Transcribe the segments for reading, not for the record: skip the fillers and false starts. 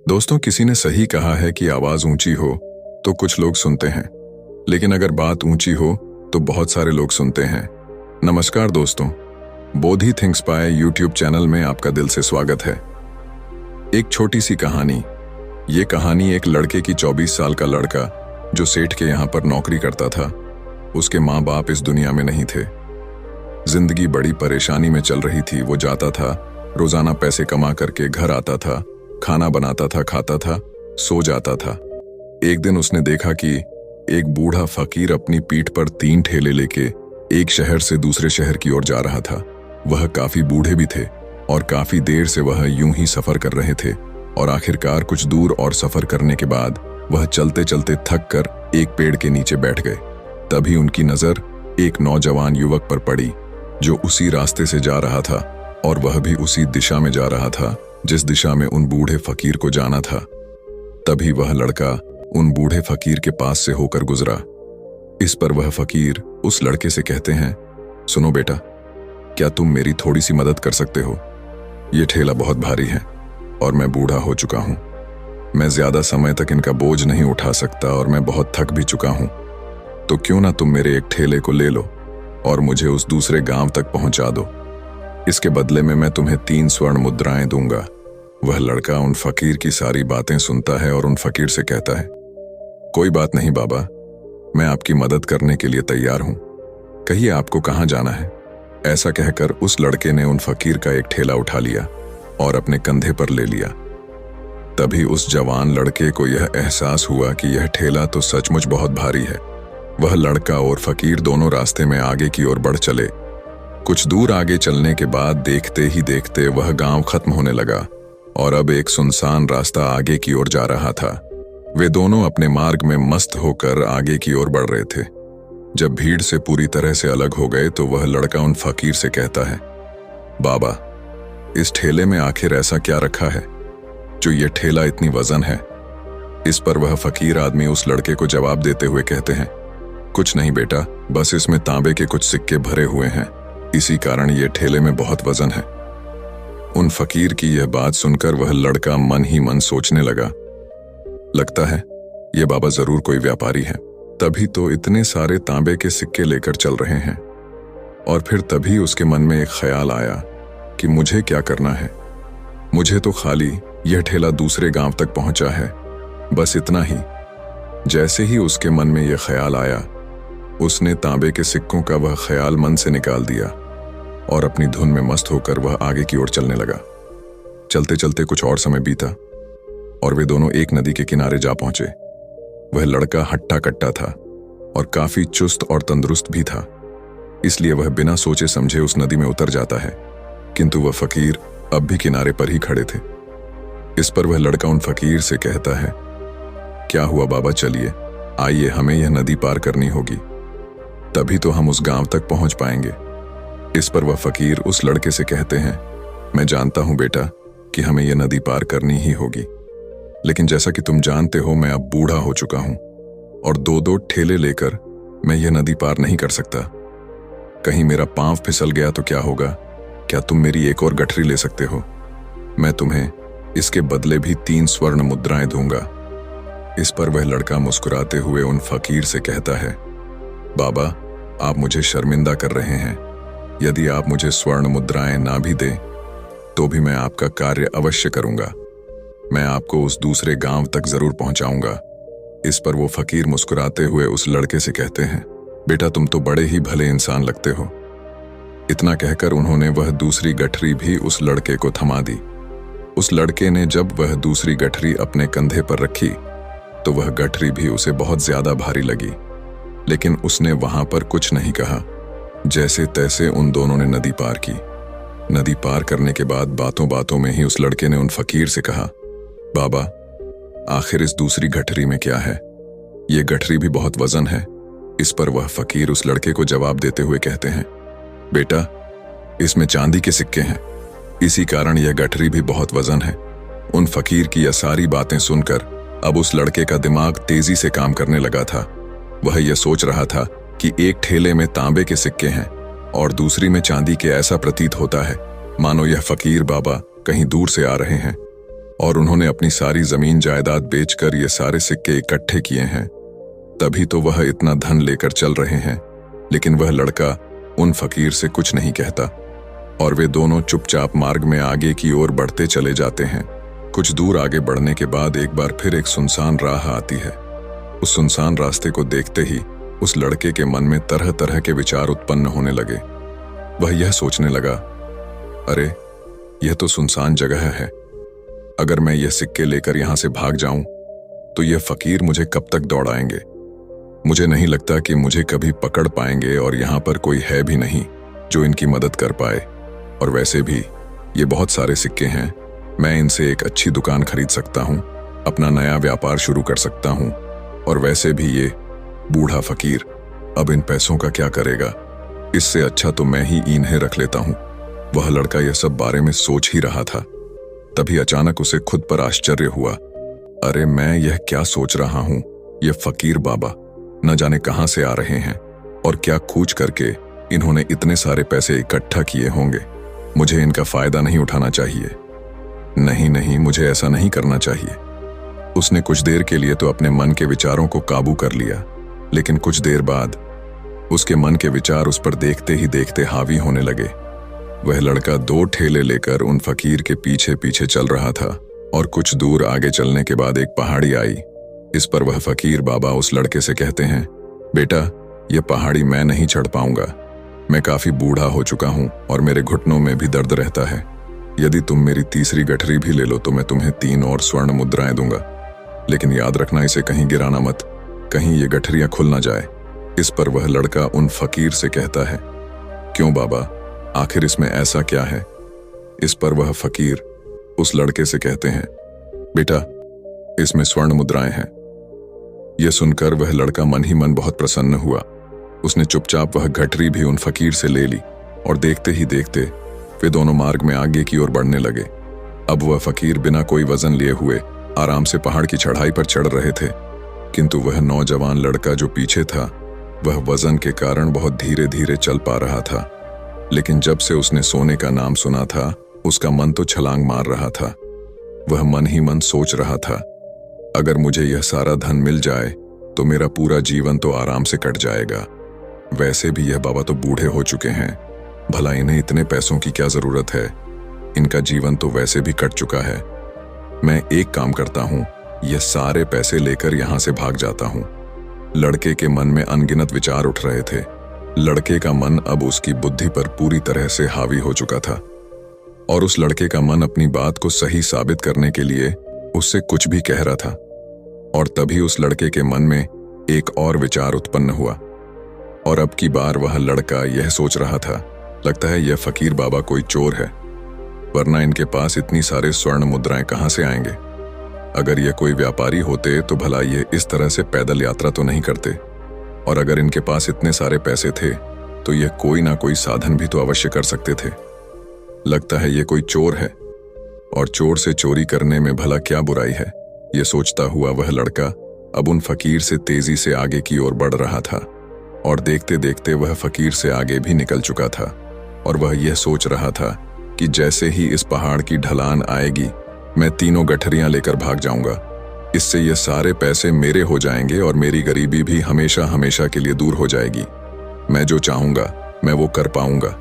दोस्तों, किसी ने सही कहा है कि आवाज ऊंची हो तो कुछ लोग सुनते हैं, लेकिन अगर बात ऊंची हो तो बहुत सारे लोग सुनते हैं। नमस्कार दोस्तों, Bodhi thinks by YouTube channel में आपका दिल से स्वागत है। एक छोटी सी कहानी। ये कहानी एक लड़के की 24 साल का लड़का जो सेठ के यहाँ पर नौकरी करता था। उसके माँ बाप इस दुनिया में नहीं थे। जिंदगी बड़ी परेशानी में चल रही थी। वो जाता था, रोजाना पैसे कमा करके घर आता था, खाना बनाता था, खाता था, सो जाता था। एक दिन उसने देखा कि एक बूढ़ा फकीर अपनी पीठ पर 3 ठेले लेके एक शहर से दूसरे शहर की ओर जा रहा था। वह काफी बूढ़े भी थे और काफी देर से वह यूं ही सफर कर रहे थे और आखिरकार कुछ दूर और सफर करने के बाद वह चलते चलते थक कर एक पेड़ के नीचे बैठ गए। तभी उनकी नजर एक नौजवान युवक पर पड़ी जो उसी रास्ते से जा रहा था और वह भी उसी दिशा में जा रहा था जिस दिशा में उन बूढ़े फकीर को जाना था। तभी वह लड़का उन बूढ़े फकीर के पास से होकर गुजरा। इस पर वह फकीर उस लड़के से कहते हैं, सुनो बेटा, क्या तुम मेरी थोड़ी सी मदद कर सकते हो? ये ठेला बहुत भारी है और मैं बूढ़ा हो चुका हूं। मैं ज्यादा समय तक इनका बोझ नहीं उठा सकता और मैं बहुत थक भी चुका हूं। तो क्यों ना तुम मेरे एक ठेले को ले लो और मुझे उस दूसरे गांव तक पहुंचा दो। इसके बदले में मैं तुम्हें 3 स्वर्ण मुद्राएं दूंगा। वह लड़का उन फकीर की सारी बातें सुनता है और उन फकीर से कहता है, कोई बात नहीं बाबा, मैं आपकी मदद करने के लिए तैयार हूं। कहिए आपको कहां जाना है? ऐसा कहकर उस लड़के ने उन फकीर का एक ठेला उठा लिया और अपने कंधे पर ले लिया। तभी उस जवान लड़के को यह एहसास हुआ कि यह ठेला तो सचमुच बहुत भारी है। वह लड़का और फकीर दोनों रास्ते में आगे की ओर बढ़ चले। कुछ दूर आगे चलने के बाद देखते ही देखते वह गांव खत्म होने लगा और अब एक सुनसान रास्ता आगे की ओर जा रहा था। वे दोनों अपने मार्ग में मस्त होकर आगे की ओर बढ़ रहे थे। जब भीड़ से पूरी तरह से अलग हो गए तो वह लड़का उन फकीर से कहता है, बाबा, इस ठेले में आखिर ऐसा क्या रखा है जो ये ठेला इतनी वजन है? इस पर वह फकीर आदमी उस लड़के को जवाब देते हुए कहते हैं, कुछ नहीं बेटा, बस इसमें तांबे के कुछ सिक्के भरे हुए हैं, इसी कारण ये ठेले में बहुत वजन है। उन फकीर की यह बात सुनकर वह लड़का मन ही मन सोचने लगा, लगता है ये बाबा जरूर कोई व्यापारी है, तभी तो इतने सारे तांबे के सिक्के लेकर चल रहे हैं। और फिर तभी उसके मन में एक ख्याल आया कि मुझे क्या करना है। मुझे तो खाली यह ठेला दूसरे गांव तक पहुंचा है, बस इतना ही। जैसे ही उसके मन में यह ख्याल आया, उसने तांबे के सिक्कों का वह ख्याल मन से निकाल दिया और अपनी धुन में मस्त होकर वह आगे की ओर चलने लगा। चलते चलते कुछ और समय बीता और वे दोनों एक नदी के किनारे जा पहुंचे। वह लड़का हट्टा कट्टा था और काफी चुस्त और तंदुरुस्त भी था, इसलिए वह बिना सोचे समझे उस नदी में उतर जाता है, किंतु वह फकीर अब भी किनारे पर ही खड़े थे। इस पर वह लड़का उन फकीर से कहता है, क्या हुआ बाबा, चलिए आइए, हमें यह नदी पार करनी होगी, तभी तो हम उस गांव तक पहुंच पाएंगे। इस पर वह फकीर उस लड़के से कहते हैं, मैं जानता हूं बेटा कि हमें यह नदी पार करनी ही होगी, लेकिन जैसा कि तुम जानते हो मैं अब बूढ़ा हो चुका हूं और 2-2 ठेले लेकर मैं यह नदी पार नहीं कर सकता। कहीं मेरा पांव फिसल गया तो क्या होगा? क्या तुम मेरी एक और गठरी ले सकते हो? मैं तुम्हें इसके बदले भी 3 स्वर्ण मुद्राएं दूंगा। इस पर वह लड़का मुस्कुराते हुए उन फकीर से कहता है, बाबा, आप मुझे शर्मिंदा कर रहे हैं। यदि आप मुझे स्वर्ण मुद्राएं ना भी दें तो भी मैं आपका कार्य अवश्य करूंगा। मैं आपको उस दूसरे गांव तक जरूर पहुंचाऊंगा। इस पर वो फकीर मुस्कुराते हुए उस लड़के से कहते हैं, बेटा, तुम तो बड़े ही भले इंसान लगते हो। इतना कहकर उन्होंने वह दूसरी गठरी भी उस लड़के को थमा दी। उस लड़के ने जब वह दूसरी गठरी अपने कंधे पर रखी तो वह गठरी भी उसे बहुत ज्यादा भारी लगी, लेकिन उसने वहां पर कुछ नहीं कहा। जैसे तैसे उन दोनों ने नदी पार की। नदी पार करने के बाद बातों बातों में ही उस लड़के ने उन फकीर से कहा, बाबा, आखिर इस दूसरी गठरी में क्या है? ये गठरी भी बहुत वजन है। इस पर वह फकीर उस लड़के को जवाब देते हुए कहते हैं, बेटा, इसमें चांदी के सिक्के हैं, इसी कारण यह गठरी भी बहुत वजन है। उन फकीर की यह सारी बातें सुनकर अब उस लड़के का दिमाग तेजी से काम करने लगा था। वह यह सोच रहा था कि एक ठेले में तांबे के सिक्के हैं और दूसरी में चांदी के। ऐसा प्रतीत होता है मानो यह फकीर बाबा कहीं दूर से आ रहे हैं और उन्होंने अपनी सारी जमीन जायदाद बेचकर ये सारे सिक्के इकट्ठे किए हैं, तभी तो वह इतना धन लेकर चल रहे हैं। लेकिन वह लड़का उन फकीर से कुछ नहीं कहता और वे दोनों चुपचाप मार्ग में आगे की ओर बढ़ते चले जाते हैं। कुछ दूर आगे बढ़ने के बाद एक बार फिर एक सुनसान राह आती है। उस सुनसान रास्ते को देखते ही उस लड़के के मन में तरह तरह के विचार उत्पन्न होने लगे। वह यह सोचने लगा, अरे यह तो सुनसान जगह है, अगर मैं यह सिक्के लेकर यहां से भाग जाऊं तो यह फकीर मुझे कब तक दौड़ाएंगे। मुझे नहीं लगता कि मुझे कभी पकड़ पाएंगे और यहां पर कोई है भी नहीं जो इनकी मदद कर पाए। और वैसे भी ये बहुत सारे सिक्के हैं, मैं इनसे एक अच्छी दुकान खरीद सकता हूं, अपना नया व्यापार शुरू कर सकता हूं। और वैसे भी ये बूढ़ा फकीर अब इन पैसों का क्या करेगा, इससे अच्छा तो मैं ही इन्हें रख लेता हूं। वह लड़का यह सब बारे में सोच ही रहा था, तभी अचानक उसे खुद पर आश्चर्य हुआ। अरे मैं यह क्या सोच रहा हूं, यह फकीर बाबा न जाने कहां से आ रहे हैं और क्या खूच करके इन्होंने इतने सारे पैसे इकट्ठा किए होंगे। मुझे इनका फायदा नहीं उठाना चाहिए। नहीं नहीं, मुझे ऐसा नहीं करना चाहिए। उसने कुछ देर के लिए तो अपने मन के विचारों को काबू कर लिया, लेकिन कुछ देर बाद उसके मन के विचार उस पर देखते ही देखते हावी होने लगे। वह लड़का 2 ठेले लेकर उन फकीर के पीछे पीछे चल रहा था और कुछ दूर आगे चलने के बाद एक पहाड़ी आई। इस पर वह फकीर बाबा उस लड़के से कहते हैं, बेटा यह पहाड़ी मैं नहीं चढ़ पाऊंगा, मैं काफी बूढ़ा हो चुका हूं और मेरे घुटनों में भी दर्द रहता है। यदि तुम मेरी तीसरी गठरी भी ले लो तो मैं तुम्हें 3 और स्वर्ण मुद्राएं दूंगा, लेकिन याद रखना इसे कहीं गिराना मत, कहीं ये गठरियां खुल ना जाए। इस पर वह लड़का उन फकीर से कहता है, क्यों बाबा, आखिर इसमें ऐसा क्या है। इस पर वह फकीर उस लड़के से कहते हैं, बेटा इसमें स्वर्ण मुद्राएं हैं। यह सुनकर वह लड़का मन ही मन बहुत प्रसन्न हुआ। उसने चुपचाप वह गठरी भी उन फकीर से ले ली और देखते ही देखते वे दोनों मार्ग में आगे की ओर बढ़ने लगे। अब वह फकीर बिना कोई वजन लिए हुए आराम से पहाड़ की चढ़ाई पर चढ़ रहे थे, किंतु वह नौजवान लड़का जो पीछे था वह वजन के कारण बहुत धीरे धीरे चल पा रहा था। लेकिन जब से उसने सोने का नाम सुना था उसका मन तो छलांग मार रहा था। वह मन ही मन सोच रहा था, अगर मुझे यह सारा धन मिल जाए तो मेरा पूरा जीवन तो आराम से कट जाएगा। वैसे भी यह बाबा तो बूढ़े हो चुके हैं, भला इन्हें इतने पैसों की क्या जरूरत है, इनका जीवन तो वैसे भी कट चुका है। मैं एक काम करता हूं, यह सारे पैसे लेकर यहां से भाग जाता हूं। लड़के के मन में अनगिनत विचार उठ रहे थे। लड़के का मन अब उसकी बुद्धि पर पूरी तरह से हावी हो चुका था और उस लड़के का मन अपनी बात को सही साबित करने के लिए उससे कुछ भी कह रहा था। और तभी उस लड़के के मन में एक और विचार उत्पन्न हुआ और अब की बार वह लड़का यह सोच रहा था, लगता है यह फकीर बाबा कोई चोर है, वरना इनके पास इतनी सारे स्वर्ण मुद्राएं कहां से आएंगे। अगर ये कोई व्यापारी होते तो भला ये इस तरह से पैदल यात्रा तो नहीं करते, और अगर इनके पास इतने सारे पैसे थे तो यह कोई ना कोई साधन भी तो अवश्य कर सकते थे। लगता है ये कोई चोर है और चोर से चोरी करने में भला क्या बुराई है। यह सोचता हुआ वह लड़का अब उन फकीर से तेजी से आगे की ओर बढ़ रहा था और देखते देखते वह फकीर से आगे भी निकल चुका था। और वह यह सोच रहा था कि जैसे ही इस पहाड़ की ढलान आएगी मैं 3 गठरियां लेकर भाग जाऊंगा। इससे ये सारे पैसे मेरे हो जाएंगे और मेरी गरीबी भी हमेशा हमेशा के लिए दूर हो जाएगी। मैं जो चाहूंगा मैं वो कर पाऊंगा,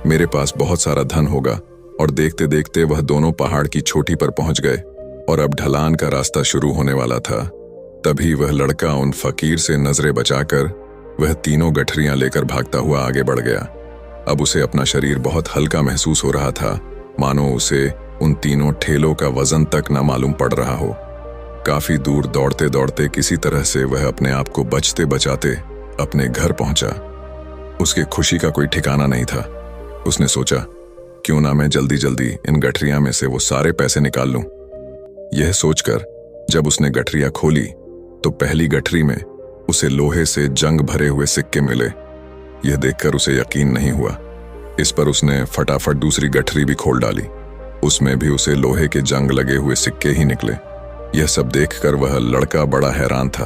मेरे पास बहुत सारा धन होगा। और देखते देखते वह दोनों पहाड़ की चोटी पर पहुंच गए और अब ढलान का रास्ता शुरू होने वाला था। तभी वह लड़का उन फकीर से नजरें बचाकर वह 3 गठरियां लेकर भागता हुआ आगे बढ़ गया। अब उसे अपना शरीर बहुत हल्का महसूस हो रहा था, मानो उसे उन 3 ठेलों का वजन तक न मालूम पड़ रहा हो। काफी दूर दौड़ते दौड़ते किसी तरह से वह अपने आप को बचते बचाते अपने घर पहुंचा। उसकी खुशी का कोई ठिकाना नहीं था। उसने सोचा, क्यों ना मैं जल्दी जल्दी इन गठरियां में से वो सारे पैसे निकाल लूं। यह सोचकर जब उसने गठरियां खोली तो पहली गठरी में उसे लोहे से जंग भरे हुए सिक्के मिले। यह देखकर उसे यकीन नहीं हुआ। इस पर उसने फटाफट दूसरी गठरी भी खोल डाली, उसमें भी उसे लोहे के जंग लगे हुए सिक्के ही निकले। यह सब देखकर वह लड़का बड़ा हैरान था।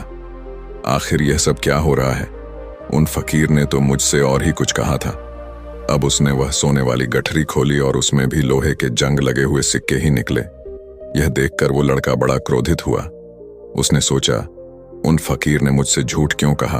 आखिर यह सब क्या हो रहा है? उन फकीर ने तो मुझसे और ही कुछ कहा था। अब उसने वह सोने वाली गठरी खोली और उसमें भी लोहे के जंग लगे हुए सिक्के ही निकले। यह देखकर वो लड़का बड़ा क्रोधित हुआ। उसने सोचा, उन फकीर ने मुझसे झूठ क्यों कहा?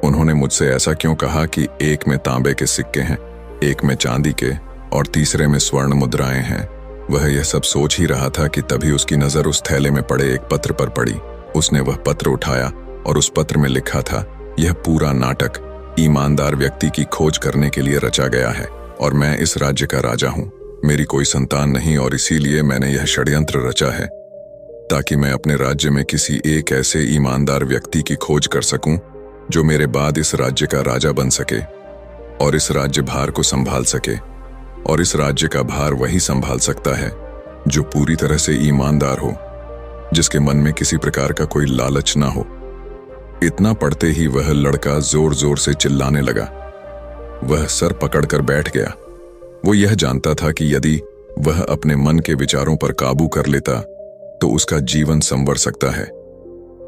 उन्होंने मुझसे ऐसा क्यों कहा कि एक में तांबे के सिक्के हैं, एक में चांदी के और तीसरे में स्वर्ण मुद्राएं हैं। वह यह सब सोच ही रहा था कि तभी उसकी नजर उस थैले में पड़े एक पत्र पर पड़ी। उसने वह पत्र उठाया और उस पत्र में लिखा था, यह पूरा नाटक ईमानदार व्यक्ति की खोज करने के लिए रचा गया है और मैं इस राज्य का राजा हूं। मेरी कोई संतान नहीं और इसीलिए मैंने यह षड्यंत्र रचा है ताकि मैं अपने राज्य में किसी एक ऐसे ईमानदार व्यक्ति की खोज कर सकूं जो मेरे बाद इस राज्य का राजा बन सके और इस राज्य भार को संभाल सके। और इस राज्य का भार वही संभाल सकता है जो पूरी तरह से ईमानदार हो, जिसके मन में किसी प्रकार का कोई लालच ना हो। इतना पढ़ते ही वह लड़का जोर जोर से चिल्लाने लगा। वह सर पकड़कर बैठ गया। वो यह जानता था कि यदि वह अपने मन के विचारों पर काबू कर लेता तो उसका जीवन संवर सकता है,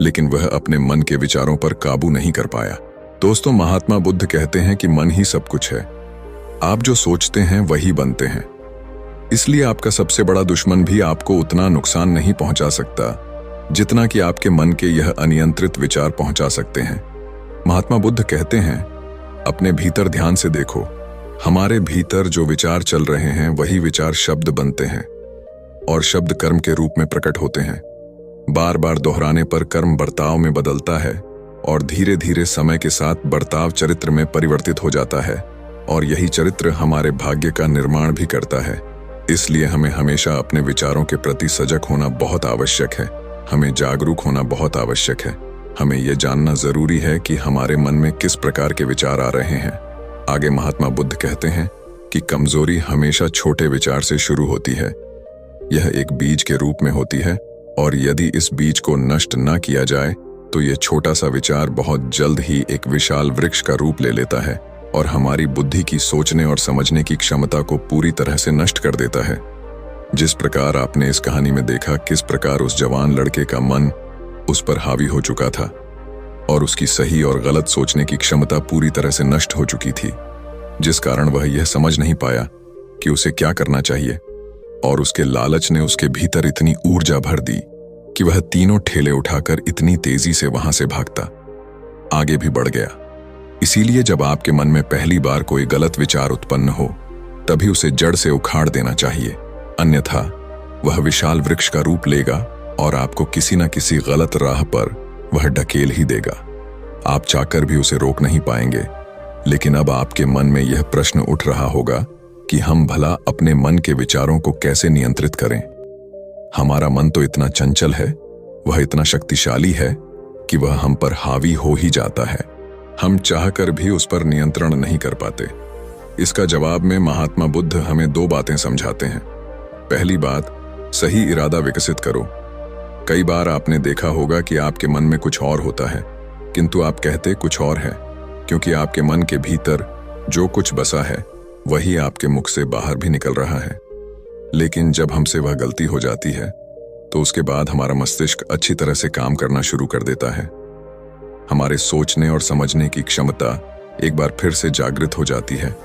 लेकिन वह अपने मन के विचारों पर काबू नहीं कर पाया। दोस्तों, महात्मा बुद्ध कहते हैं कि मन ही सब कुछ है। आप जो सोचते हैं वही बनते हैं। इसलिए आपका सबसे बड़ा दुश्मन भी आपको उतना नुकसान नहीं पहुंचा सकता जितना कि आपके मन के यह अनियंत्रित विचार पहुंचा सकते हैं। महात्मा बुद्ध कहते हैं, अपने भीतर ध्यान से देखो। हमारे भीतर जो विचार चल रहे हैं वही विचार शब्द बनते हैं और शब्द कर्म के रूप में प्रकट होते हैं। बार बार दोहराने पर कर्म बर्ताव में बदलता है और धीरे धीरे समय के साथ बर्ताव चरित्र में परिवर्तित हो जाता है और यही चरित्र हमारे भाग्य का निर्माण भी करता है। इसलिए हमें हमेशा अपने विचारों के प्रति सजग होना बहुत आवश्यक है। हमें जागरूक होना बहुत आवश्यक है। हमें यह जानना जरूरी है कि हमारे मन में किस प्रकार के विचार आ रहे हैं। आगे महात्मा बुद्ध कहते हैं कि कमजोरी हमेशा छोटे विचार से शुरू होती है। यह एक बीज के रूप में होती है और यदि इस बीज को नष्ट न किया जाए तो यह छोटा सा विचार बहुत जल्द ही एक विशाल वृक्ष का रूप ले लेता है और हमारी बुद्धि की सोचने और समझने की क्षमता को पूरी तरह से नष्ट कर देता है। जिस प्रकार आपने इस कहानी में देखा किस प्रकार उस जवान लड़के का मन उस पर हावी हो चुका था और उसकी सही और गलत सोचने की क्षमता पूरी तरह से नष्ट हो चुकी थी, जिस कारण वह यह समझ नहीं पाया कि उसे क्या करना चाहिए और उसके लालच ने उसके भीतर इतनी ऊर्जा भर दी कि वह तीनों ठेले उठाकर इतनी तेजी से वहां से भागता आगे भी बढ़ गया। इसीलिए जब आपके मन में पहली बार कोई गलत विचार उत्पन्न हो तभी उसे जड़ से उखाड़ देना चाहिए, अन्यथा वह विशाल वृक्ष का रूप लेगा और आपको किसी न किसी गलत राह पर वह ढकेल ही देगा। आप चाहकर भी उसे रोक नहीं पाएंगे। लेकिन अब आपके मन में यह प्रश्न उठ रहा होगा कि हम भला अपने मन के विचारों को कैसे नियंत्रित करें। हमारा मन तो इतना चंचल है, वह इतना शक्तिशाली है कि वह हम पर हावी हो ही जाता है। हम चाहकर भी उस पर नियंत्रण नहीं कर पाते। इसका जवाब में महात्मा बुद्ध हमें दो बातें समझाते हैं। पहली बात, सही इरादा विकसित करो। कई बार आपने देखा होगा कि आपके मन में कुछ और होता है किंतु आप कहते कुछ और है, क्योंकि आपके मन के भीतर जो कुछ बसा है वही आपके मुख से बाहर भी निकल रहा है। लेकिन जब हमसे वह गलती हो जाती है तो उसके बाद हमारा मस्तिष्क अच्छी तरह से काम करना शुरू कर देता है। हमारे सोचने और समझने की क्षमता एक बार फिर से जागृत हो जाती है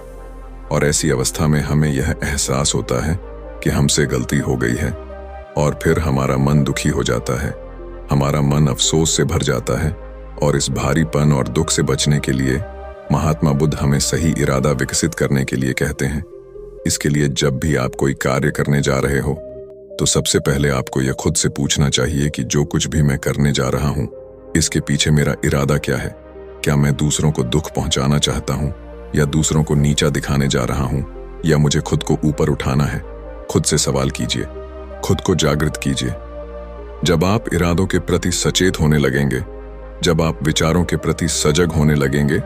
और ऐसी अवस्था में हमें यह एहसास होता है कि हमसे गलती हो गई है और फिर हमारा मन दुखी हो जाता है। हमारा मन अफसोस से भर जाता है और इस भारीपन और दुख से बचने के लिए महात्मा बुद्ध हमें सही इरादा विकसित करने के लिए कहते हैं। इसके लिए जब भी आप कोई कार्य करने जा रहे हो तो सबसे पहले आपको यह खुद से पूछना चाहिए कि जो कुछ भी मैं करने जा रहा हूं इसके पीछे मेरा इरादा क्या है। क्या मैं दूसरों को दुख पहुंचाना चाहता हूं या दूसरों को नीचा दिखाने जा रहा हूं या मुझे खुद को ऊपर उठाना है। खुद से सवाल कीजिए, खुद को जागृत कीजिए। जब आप इरादों के प्रति सचेत होने लगेंगे, जब आप विचारों के प्रति सजग होने लगेंगे,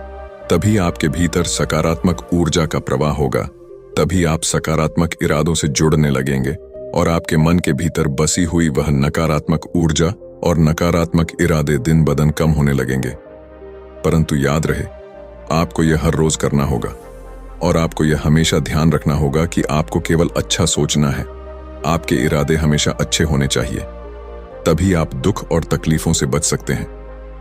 तभी आपके भीतर सकारात्मक ऊर्जा का प्रवाह होगा। तभी आप सकारात्मक इरादों से जुड़ने लगेंगे और आपके मन के भीतर बसी हुई वह नकारात्मक ऊर्जा और नकारात्मक इरादे दिन ब दिन कम होने लगेंगे। परंतु याद रहे, आपको यह हर रोज करना होगा और आपको यह हमेशा ध्यान रखना होगा कि आपको केवल अच्छा सोचना है। आपके इरादे हमेशा अच्छे होने चाहिए, तभी आप दुख और तकलीफों से बच सकते हैं।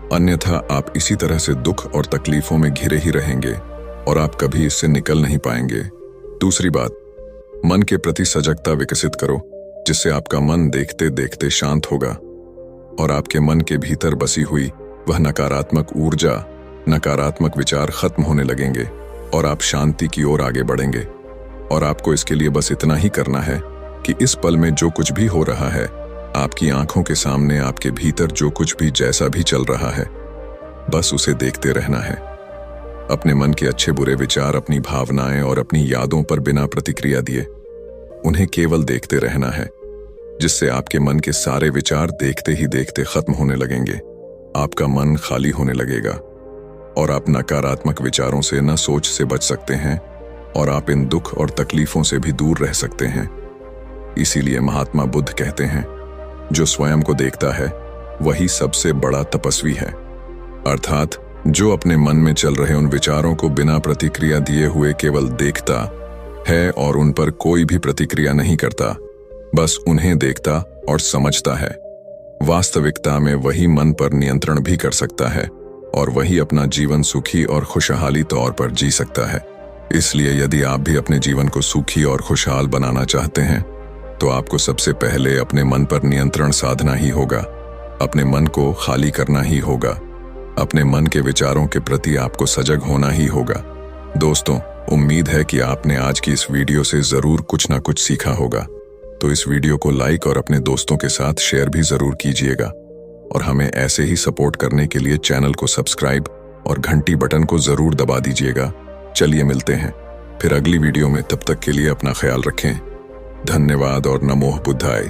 अन्यथा आप इसी तरह से दुख और तकलीफों में घिरे ही रहेंगे और आप कभी इससे निकल नहीं पाएंगे। दूसरी बात, मन के प्रति सजगता विकसित करो। जिससे आपका मन देखते देखते शांत होगा और आपके मन के भीतर बसी हुई वह नकारात्मक ऊर्जा, नकारात्मक विचार खत्म होने लगेंगे और आप शांति की ओर आगे बढ़ेंगे। और आपको इसके लिए बस इतना ही करना है कि इस पल में जो कुछ भी हो रहा है, आपकी आंखों के सामने आपके भीतर जो कुछ भी जैसा भी चल रहा है, बस उसे देखते रहना है। अपने मन के अच्छे बुरे विचार, अपनी भावनाएं और अपनी यादों पर बिना प्रतिक्रिया दिए उन्हें केवल देखते रहना है, जिससे आपके मन के सारे विचार देखते ही देखते खत्म होने लगेंगे। आपका मन खाली होने लगेगा और आप नकारात्मक विचारों से न सोच से बच सकते हैं और आप इन दुख और तकलीफों से भी दूर रह सकते हैं। इसीलिए महात्मा बुद्ध कहते हैं, जो स्वयं को देखता है वही सबसे बड़ा तपस्वी है। अर्थात जो अपने मन में चल रहे उन विचारों को बिना प्रतिक्रिया दिए हुए केवल देखता है और उन पर कोई भी प्रतिक्रिया नहीं करता, बस उन्हें देखता और समझता है। वास्तविकता में वही मन पर नियंत्रण भी कर सकता है और वही अपना जीवन सुखी और खुशहाली तौर पर जी सकता है। इसलिए यदि आप भी अपने जीवन को सुखी और खुशहाल बनाना चाहते हैं तो आपको सबसे पहले अपने मन पर नियंत्रण साधना ही होगा। अपने मन को खाली करना ही होगा। अपने मन के विचारों के प्रति आपको सजग होना ही होगा। दोस्तों, उम्मीद है कि आपने आज की इस वीडियो से जरूर कुछ ना कुछ सीखा होगा। तो इस वीडियो को लाइक और अपने दोस्तों के साथ शेयर भी जरूर कीजिएगा और हमें ऐसे ही सपोर्ट करने के लिए चैनल को सब्सक्राइब और घंटी बटन को जरूर दबा दीजिएगा। चलिए मिलते हैं फिर अगली वीडियो में। तब तक के लिए अपना ख्याल रखें। धन्यवाद और नमो बुद्धाय।